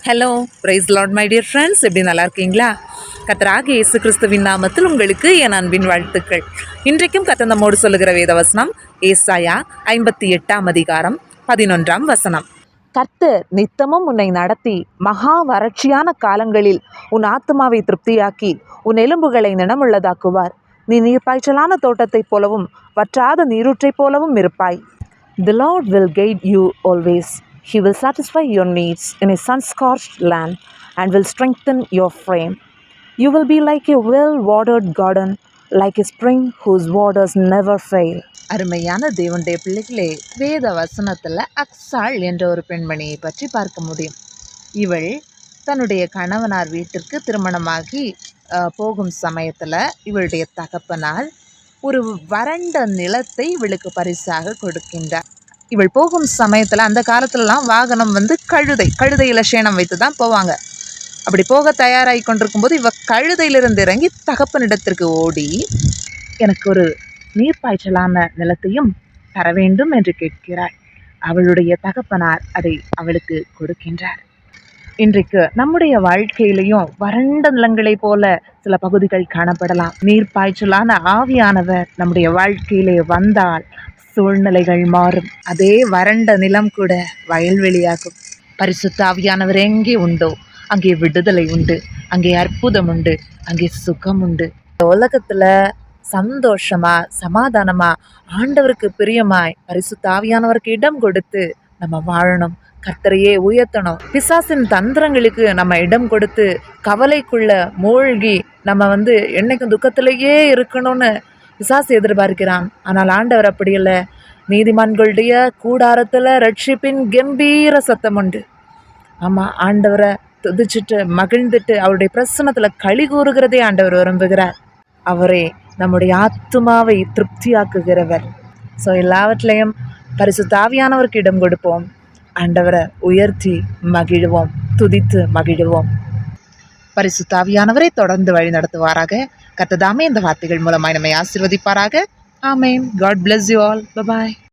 Hello price Lord my dear friends, எப்படி நல்லா இருக்கீங்களா? கர்த்தராகிய இயேசு கிறிஸ்துவின் நாமத்தில் உங்களுக்கு என் அன்பின் வாழ்த்துக்கள். இன்றைக்கும் கர்த்தர் நம்மோடு சொல்லுகிற வேதவசனம் ஏசாயா 58 கர்த்தர் நித்தமும் உன்னை நடத்தி மகா வறட்சியான காலங்களில் உன் ஆத்துமாவை திருப்தியாக்கி உன் எலும்புகளை நினமுள்ளதாக்குவார். நீ நீர்ப்பாய்ச்சலான தோட்டத்தைப் போலவும் வற்றாத நீரூற்றைப் போலவும் இருப்பாய். The Lord will guide you always. He will satisfy your needs in a sun-scorched land and will strengthen your frame. You will be like a well-watered garden, like a spring whose waters never fail. அருமையான தேவனுடைய பிள்ளைகளே, வேத வசனத்தில் அக்சாள் என்ற ஒரு பெண்மணியை பற்றி பார்க்க முடியும். இவள் தன்னுடைய கணவனார் வீட்டிற்கு திருமணமாகி போகும் சமயத்தில் இவளுடைய தகப்பனால் ஒரு வறண்ட நிலத்தை இவளுக்கு பரிசாக கொடுக்கின்றார். இவள் போகும் சமயத்தில் அந்த காலத்துலலாம் வாகனம் கழுதையில் சேணம் வைத்து தான் போவாங்க. அப்படி போக தயாராகி கொண்டிருக்கும்போது இவள் கழுதையிலிருந்து இறங்கி தகப்பனிடத்திற்கு ஓடி, எனக்கு ஒரு நீர்ப்பாய்ச்சலான நிலத்தையும் தர வேண்டும் என்று கேட்கிறாள். அவளுடைய தகப்பனார் அதை அவளுக்கு கொடுக்கின்றார். இன்றைக்கு நம்முடைய வாழ்க்கையிலையும் வறண்ட நிலங்களை போல சில பகுதிகள் காணப்படலாம். நீர்ப்பாய்ச்சலான ஆவியானவர் நம்முடைய வாழ்க்கையிலே வந்தால் சூழ்நிலைகள் மாறும். அதே வறண்ட நிலம் கூட வயல்வெளியாகும். பரிசுத்த ஆவியானவர் எங்கே உண்டோ அங்கே விடுதலை உண்டு, அங்கே அற்புதம் உண்டு, அங்கே சுகம் உண்டு. உலகத்துல சந்தோஷமா சமாதானமா ஆண்டவருக்கு பிரியமாய் பரிசுத்த ஆவியானவருக்கு இடம் கொடுத்து நம்ம வாழணும். கர்த்தரையே உயர்த்தணும். பிசாசின் தந்திரங்களுக்கு நம்ம இடம் கொடுத்து கவலைக்குள்ள மூழ்கி நம்ம என்னைக்கும் துக்கத்திலேயே இருக்கணும்னு பிசாசு எதிர்பார்க்கிறான். ஆனால் ஆண்டவர் அப்படி இல்லை. நீதிமான்களுடைய கூடாரத்தில் ரட்சிப்பின் கம்பீர சத்தம் உண்டு. ஆமாம், ஆண்டவரை துதிச்சுட்டு மகிழ்ந்துட்டு அவருடைய பிரசன்னத்தில் களி கூறுகிறதே ஆண்டவர் விரும்புகிறார். அவரே நம்முடைய ஆத்துமாவை திருப்தியாக்குகிறவர். ஸோ எல்லாவற்றிலையும் பரிசுத்த ஆவியானவருக்கு இடம் கொடுப்போம். ஆண்டவரை உயர்த்தி மகிழ்வோம், துதித்து மகிழ்வோம். பரிசுத்த ஆவியானவரை தொடர்ந்து வழி நடத்துவாராக. கர்த்தர் தாமே இந்த வார்த்தைகள் மூலமாய் நம்மை ஆசீர்வதிப்பாராக. ஆமென். God bless you all. Bye bye.